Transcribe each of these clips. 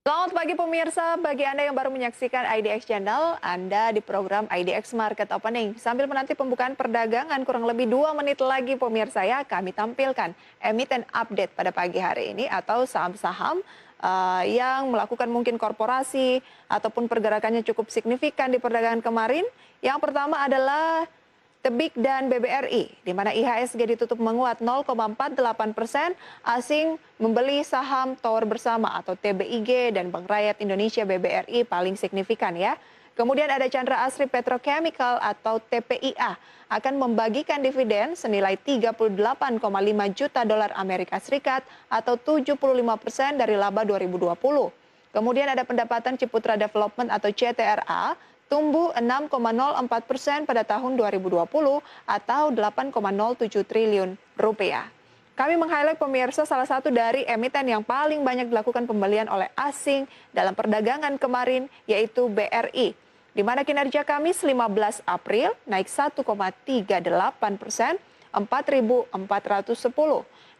Selamat pagi pemirsa, bagi Anda yang baru menyaksikan IDX Channel, Anda di program IDX Market Opening. Sambil menanti pembukaan perdagangan kurang lebih 2 menit lagi pemirsa ya, kami tampilkan emiten update pada pagi hari ini atau saham-saham yang melakukan mungkin korporasi ataupun pergerakannya cukup signifikan di perdagangan kemarin. Yang pertama adalah Tebik dan BBRI, di mana IHSG ditutup menguat 0,48%, asing membeli saham Tower Bersama atau TBIG dan Bank Rakyat Indonesia BBRI paling signifikan ya. Kemudian ada Chandra Asri Petrochemical atau TPIA akan membagikan dividen senilai 38,5 juta dolar Amerika Serikat atau 75% dari laba 2020. Kemudian ada pendapatan Ciputra Development atau CTRA tumbuh 6,04% pada tahun 2020 atau 8,07 triliun rupiah. Kami meng-highlight pemirsa salah satu dari emiten yang paling banyak dilakukan pembelian oleh asing dalam perdagangan kemarin yaitu BRI. Di mana kinerja Kamis 15 April naik 1,38%, 4.410.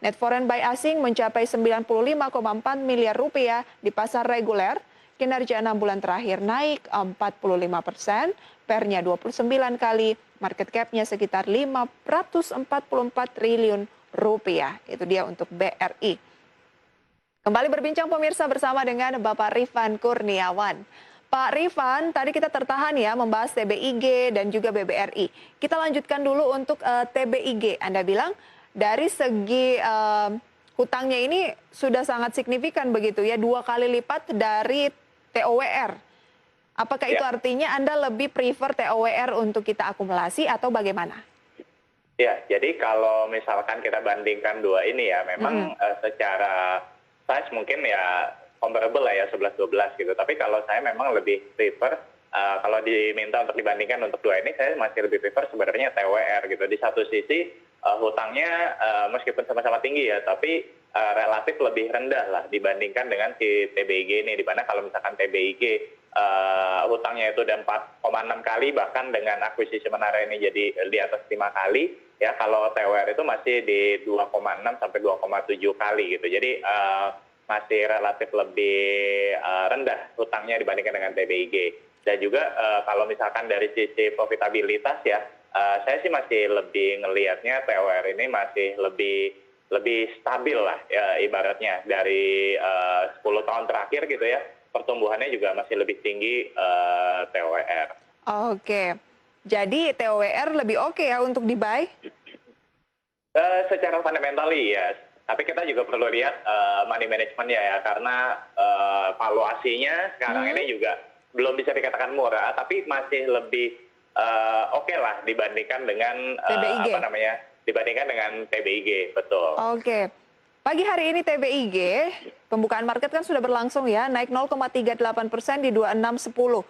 Net foreign buy asing mencapai 95,4 miliar rupiah di pasar reguler. Kinerja 6 bulan terakhir naik 45%, pernya 29 kali, market cap-nya sekitar 544 triliun rupiah. Itu dia untuk BRI. Kembali berbincang pemirsa bersama dengan Bapak Rifan Kurniawan. Pak Rifan, tadi kita tertahan ya membahas TBIG dan juga BBRI. Kita lanjutkan dulu untuk TBIG. Anda bilang dari segi hutangnya ini sudah sangat signifikan begitu ya, 2 kali lipat dari TOWR. Apakah itu artinya Anda lebih prefer TOWR untuk kita akumulasi atau bagaimana? Ya, jadi kalau misalkan kita bandingkan dua ini ya, memang secara size mungkin ya comparable lah ya 11-12 gitu. Tapi kalau saya memang lebih prefer, kalau diminta untuk dibandingkan untuk dua ini, saya masih lebih prefer sebenarnya TWR gitu. Di satu sisi hutangnya meskipun sama-sama tinggi ya, tapi relatif lebih rendah lah dibandingkan dengan si TBIG ini. Dimana kalau misalkan TBIG hutangnya itu udah 4,6 kali, bahkan dengan akuisisi Menara ini jadi di atas 5 kali, ya kalau TWR itu masih di 2,6 sampai 2,7 kali gitu. Jadi masih relatif lebih rendah hutangnya dibandingkan dengan TBIG. Dan juga kalau misalkan dari sisi profitabilitas ya, saya sih masih lebih ngelihatnya TWR ini masih lebih stabil lah ya, ibaratnya dari 10 tahun terakhir gitu ya, pertumbuhannya juga masih lebih tinggi TWR. Oke, jadi TOWR lebih oke ya untuk di-buy? Secara fundamentally ya, tapi kita juga perlu lihat money management-nya ya, karena valuasinya sekarang ini juga belum bisa dikatakan murah, tapi masih lebih oke lah dibandingkan dengan dibandingkan dengan TBIG, betul. Oke. Pagi hari ini TBIG, pembukaan market kan sudah berlangsung ya, naik 0,38% di 2610.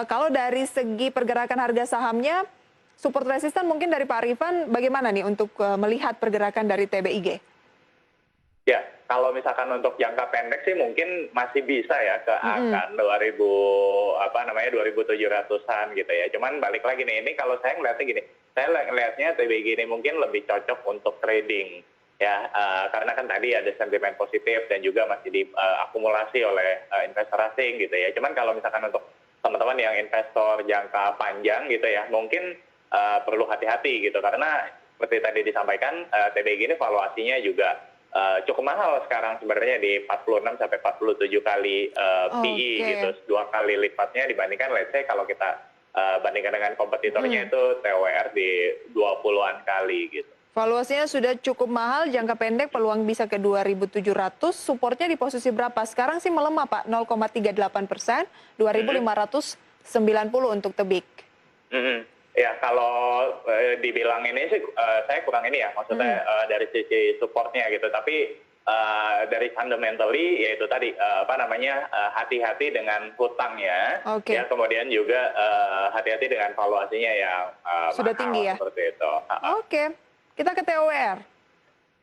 Kalau dari segi pergerakan harga sahamnya, support resisten mungkin dari Pak Rifan bagaimana nih untuk melihat pergerakan dari TBIG? Ya, kalau misalkan untuk jangka pendek sih mungkin masih bisa ya ke angka 2.700-an gitu ya. Cuman balik lagi nih, ini kalau saya ngeliatnya gini, saya ngelihatnya TBIG ini mungkin lebih cocok untuk trading ya, karena kan tadi ada sentimen positif dan juga masih diakumulasi oleh investor asing gitu ya. Cuman kalau misalkan untuk teman-teman yang investor jangka panjang gitu ya, mungkin perlu hati-hati gitu, karena seperti tadi disampaikan TBIG ini valuasinya juga cukup mahal sekarang sebenarnya di 46 sampai 47 kali PE gitu, 2 kali lipatnya dibandingkan let's say kalau kita bandingkan dengan kompetitornya itu TWR di 20-an kali gitu. Valuasinya sudah cukup mahal, jangka pendek peluang bisa ke 2.700, supportnya di posisi berapa? Sekarang sih melemah Pak, 0,38%, 2.590 untuk Tebik. Ya, kalau dibilang ini sih saya kurang ini ya, maksudnya dari sisi supportnya gitu. Tapi dari fundamentally yaitu tadi hati-hati dengan hutangnya, ya kemudian juga hati-hati dengan valuasinya yang sudah mahal, tinggi ya. Seperti itu. Oke, kita ke TOWR.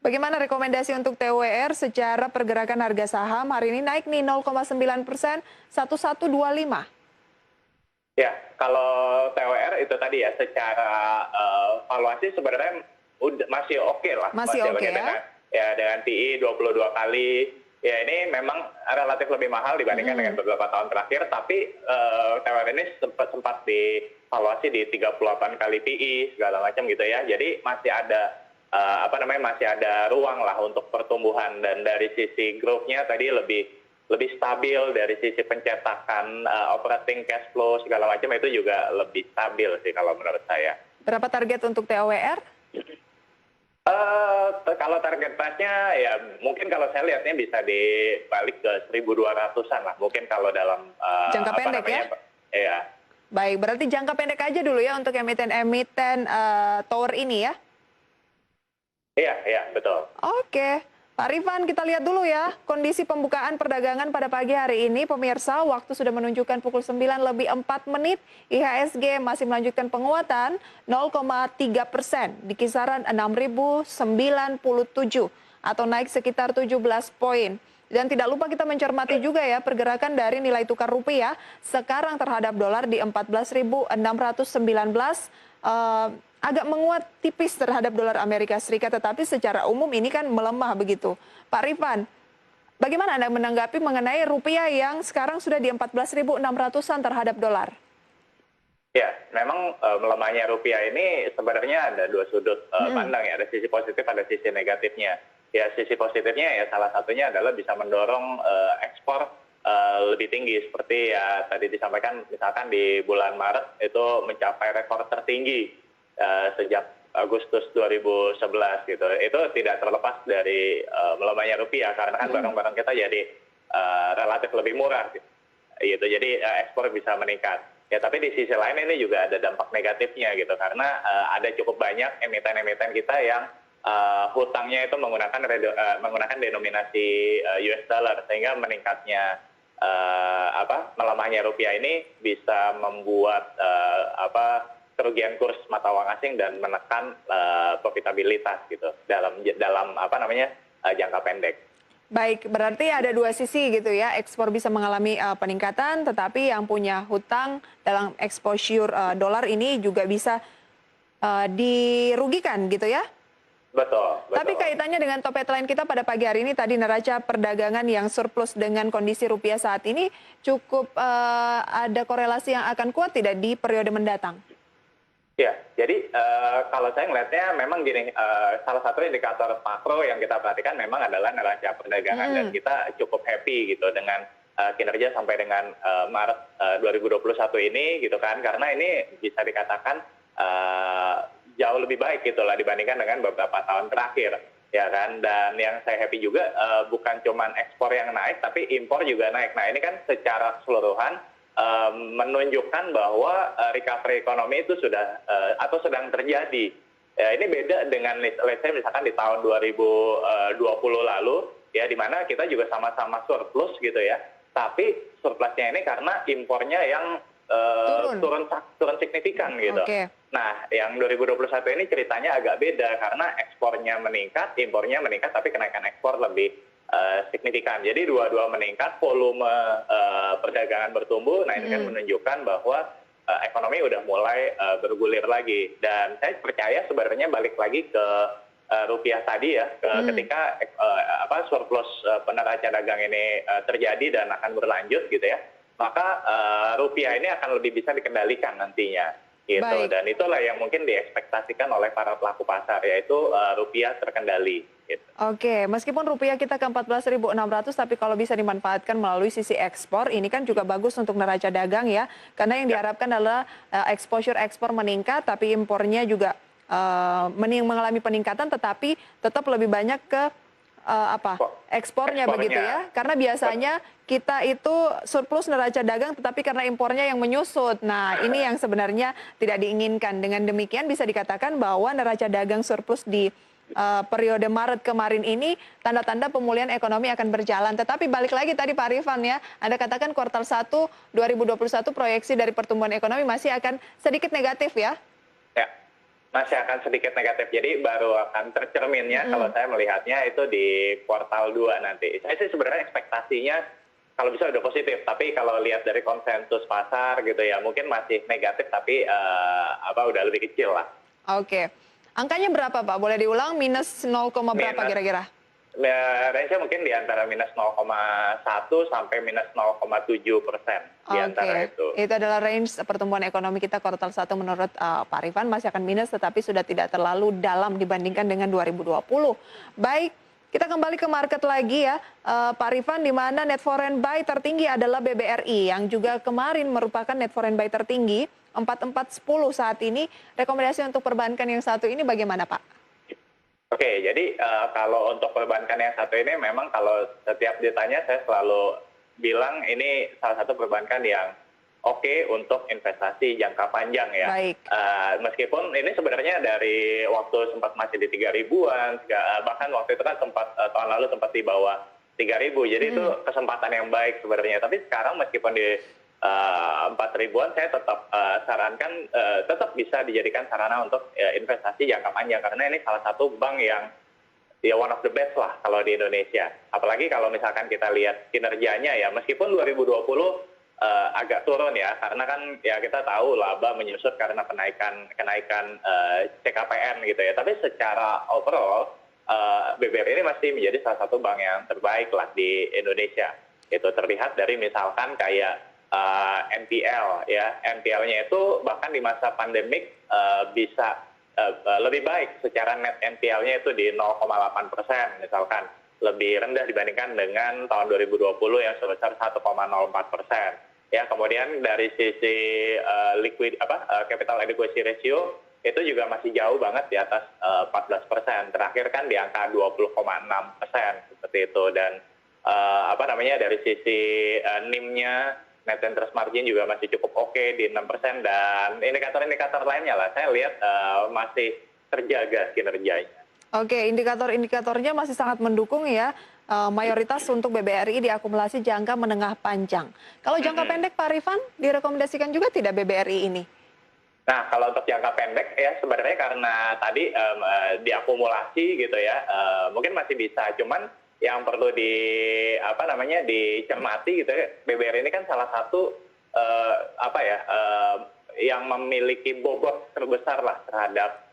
Bagaimana rekomendasi untuk TOWR secara pergerakan harga saham hari ini naik nih 0,9%, 1125. Ya, kalau TWR itu tadi ya, secara valuasi sebenarnya masih oke lah. Masih oke ya? Ya, dengan PE 22 kali, Ya ini memang relatif lebih mahal dibandingkan dengan beberapa tahun terakhir, tapi TWR ini sempat dievaluasi di 38 kali PI segala macam gitu ya. Jadi masih ada masih ada ruang lah untuk pertumbuhan, dan dari sisi growth-nya tadi lebih stabil, dari sisi pencetakan operating cash flow segala macam itu juga lebih stabil sih kalau menurut saya. Berapa target untuk TOWR? Kalau target price-nya ya mungkin kalau saya lihatnya bisa dibalik ke 1.200-an lah. Mungkin kalau dalam Jangka pendek ya? Iya. Baik, berarti jangka pendek aja dulu ya untuk emiten-emiten tower ini ya? Iya, iya, betul. Oke, Pak Rifan, kita lihat dulu ya kondisi pembukaan perdagangan pada pagi hari ini. Pemirsa, waktu sudah menunjukkan pukul 9:04. IHSG masih melanjutkan penguatan 0,3% di kisaran 6.097 atau naik sekitar 17 poin. Dan tidak lupa kita mencermati juga ya pergerakan dari nilai tukar rupiah sekarang terhadap dolar di 14.619, agak menguat tipis terhadap dolar Amerika Serikat, tetapi secara umum ini kan melemah begitu. Pak Rifan, bagaimana Anda menanggapi mengenai rupiah yang sekarang sudah di 14.600-an terhadap dolar? Ya, memang melemahnya rupiah ini sebenarnya ada dua sudut pandang ya, ada sisi positif, ada sisi negatifnya. Ya, sisi positifnya ya salah satunya adalah bisa mendorong ekspor lebih tinggi, seperti ya tadi disampaikan, misalkan di bulan Maret itu mencapai rekor tertinggi sejak Agustus 2011 gitu. Itu tidak terlepas dari melemahnya rupiah, karena kan barang-barang kita jadi relatif lebih murah gitu. Jadi ekspor bisa meningkat. Ya, tapi di sisi lain ini juga ada dampak negatifnya gitu, karena ada cukup banyak emiten-emiten kita yang hutangnya itu menggunakan denominasi US dollar, sehingga meningkatnya melemahnya rupiah ini bisa membuat kerugian kurs mata uang asing dan menekan profitabilitas gitu dalam jangka pendek. Baik, berarti ada dua sisi gitu ya. Ekspor bisa mengalami peningkatan, tetapi yang punya hutang dalam exposure dolar ini juga bisa dirugikan gitu ya. Betul, betul. Tapi kaitannya dengan topik lain kita pada pagi hari ini tadi, neraca perdagangan yang surplus dengan kondisi rupiah saat ini cukup ada korelasi yang akan kuat tidak di periode mendatang? Ya, jadi kalau saya melihatnya memang gini, salah satu indikator makro yang kita perhatikan memang adalah neraca perdagangan, dan kita cukup happy gitu dengan kinerja sampai dengan Maret 2021 ini gitu kan, karena ini bisa dikatakan jauh lebih baik gitulah dibandingkan dengan beberapa tahun terakhir, ya kan. Dan yang saya happy juga bukan cuman ekspor yang naik, tapi impor juga naik. Nah, ini kan secara keseluruhan menunjukkan bahwa recovery ekonomi itu sudah atau sedang terjadi. Ya, ini beda dengan let's say misalkan di tahun 2020 lalu ya, di mana kita juga sama-sama surplus gitu ya. Tapi surplusnya ini karena impornya yang turun signifikan gitu. Okay. Nah, yang 2021 ini ceritanya agak beda karena ekspornya meningkat, impornya meningkat, tapi kenaikan ekspor lebih signifikan. Jadi dua-dua meningkat, volume perdagangan bertumbuh. Nah, ini kan menunjukkan bahwa ekonomi udah mulai bergulir lagi. Dan saya percaya sebenarnya balik lagi ke rupiah tadi ya, ketika surplus neraca dagang ini terjadi dan akan berlanjut gitu ya, maka rupiah ini akan lebih bisa dikendalikan nantinya. Gitu. Dan itulah yang mungkin diekspektasikan oleh para pelaku pasar, yaitu rupiah terkendali. Gitu. Oke, meskipun rupiah kita ke 14.600, tapi kalau bisa dimanfaatkan melalui sisi ekspor, ini kan juga bagus untuk neraca dagang ya. Karena yang diharapkan adalah exposure ekspor meningkat, tapi impornya juga mengalami peningkatan, tetapi tetap lebih banyak ke ekspornya begitu ya. Karena biasanya kita itu surplus neraca dagang, tetapi karena impornya yang menyusut. Nah, ini yang sebenarnya tidak diinginkan. Dengan demikian bisa dikatakan bahwa neraca dagang surplus di periode Maret kemarin ini tanda-tanda pemulihan ekonomi akan berjalan. Tetapi balik lagi tadi Pak Rifan ya, Anda katakan kuartal 1 2021 proyeksi dari pertumbuhan ekonomi masih akan sedikit negatif ya? Ya, masih akan sedikit negatif. Jadi baru akan tercerminnya kalau saya melihatnya itu di kuartal 2 nanti. Saya sih sebenarnya ekspektasinya kalau bisa udah positif, tapi kalau lihat dari konsensus pasar gitu ya mungkin masih negatif, tapi udah lebih kecil lah. Oke. Angkanya berapa Pak? Boleh diulang? Minus 0, berapa kira-kira? range-nya mungkin di antara minus 0,1 sampai minus 0,7% di antara Oke, itu. itu adalah range pertumbuhan ekonomi kita kuartal 1 menurut Pak Rifan masih akan minus tetapi sudah tidak terlalu dalam dibandingkan dengan 2020. Baik, kita kembali ke market lagi ya, Pak Rifan, di mana net foreign buy tertinggi adalah BBRI yang juga kemarin merupakan net foreign buy tertinggi 4410 saat ini. Rekomendasi untuk perbankan yang satu ini bagaimana, Pak? Oke, jadi kalau untuk perbankan yang satu ini memang kalau setiap ditanya saya selalu bilang ini salah satu perbankan yang oke untuk investasi jangka panjang ya. Baik. Meskipun ini sebenarnya dari waktu sempat masih di 3.000-an, bahkan waktu itu kan sempat tahun lalu sempat di bawah 3.000, jadi itu kesempatan yang baik sebenarnya. Tapi sekarang meskipun di 4.000-an, saya tetap sarankan tetap bisa dijadikan sarana untuk investasi jangka panjang karena ini salah satu bank yang ya one of the best lah kalau di Indonesia. Apalagi kalau misalkan kita lihat kinerjanya ya, meskipun 2020 agak turun ya, karena kan ya kita tahu laba menyusut karena kenaikan CKPM gitu ya. Tapi secara overall BBRI ini masih menjadi salah satu bank yang terbaik lah di Indonesia. Itu terlihat dari misalkan kayak NPL ya, NPL-nya itu bahkan di masa pandemik bisa lebih baik secara net NPL-nya itu di 0,8% misalkan, lebih rendah dibandingkan dengan tahun 2020 yang sebesar 1,04%. Ya, kemudian dari sisi capital adequacy ratio itu juga masih jauh banget di atas 14%. Terakhir kan di angka 20,6% seperti itu. Dan dari sisi NIM-nya, net interest margin juga masih cukup oke di 6%, dan indikator-indikator lainnya lah saya lihat masih terjaga kinerjanya. Oke, indikator-indikatornya masih sangat mendukung ya. Mayoritas untuk BBRI diakumulasi jangka menengah panjang. Kalau jangka pendek, Pak Rifan, direkomendasikan juga tidak BBRI ini? Nah, kalau untuk jangka pendek ya sebenarnya karena tadi diakumulasi gitu ya, mungkin masih bisa. Cuman yang perlu dicermati gitu ya, BBRI ini kan salah satu yang memiliki bobot terbesar lah terhadap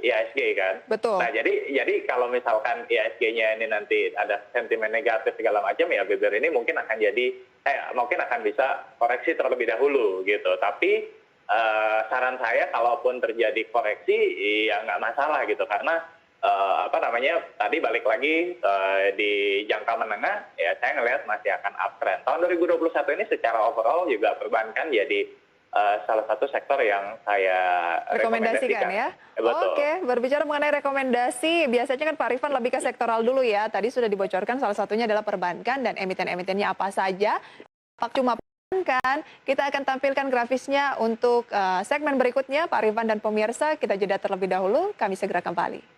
IHSG kan. Betul. Nah, jadi kalau misalkan IHSG-nya ini nanti ada sentimen negatif segala macam ya, BBRI ini mungkin akan bisa koreksi terlebih dahulu gitu. Tapi saran saya kalaupun terjadi koreksi ya nggak masalah gitu, karena tadi balik lagi di jangka menengah ya saya ngelihat masih akan uptrend. Tahun 2021 ini secara overall juga perbankan jadi salah satu sektor yang saya rekomendasikan ya. Betul. Oke, berbicara mengenai rekomendasi, biasanya kan Pak Rifan lebih ke sektoral dulu ya. Tadi sudah dibocorkan salah satunya adalah perbankan dan emiten-emitennya apa saja. Pak cuma perbankan, kita akan tampilkan grafisnya untuk segmen berikutnya Pak Rifan dan pemirsa. Kita jeda terlebih dahulu, kami segera kembali.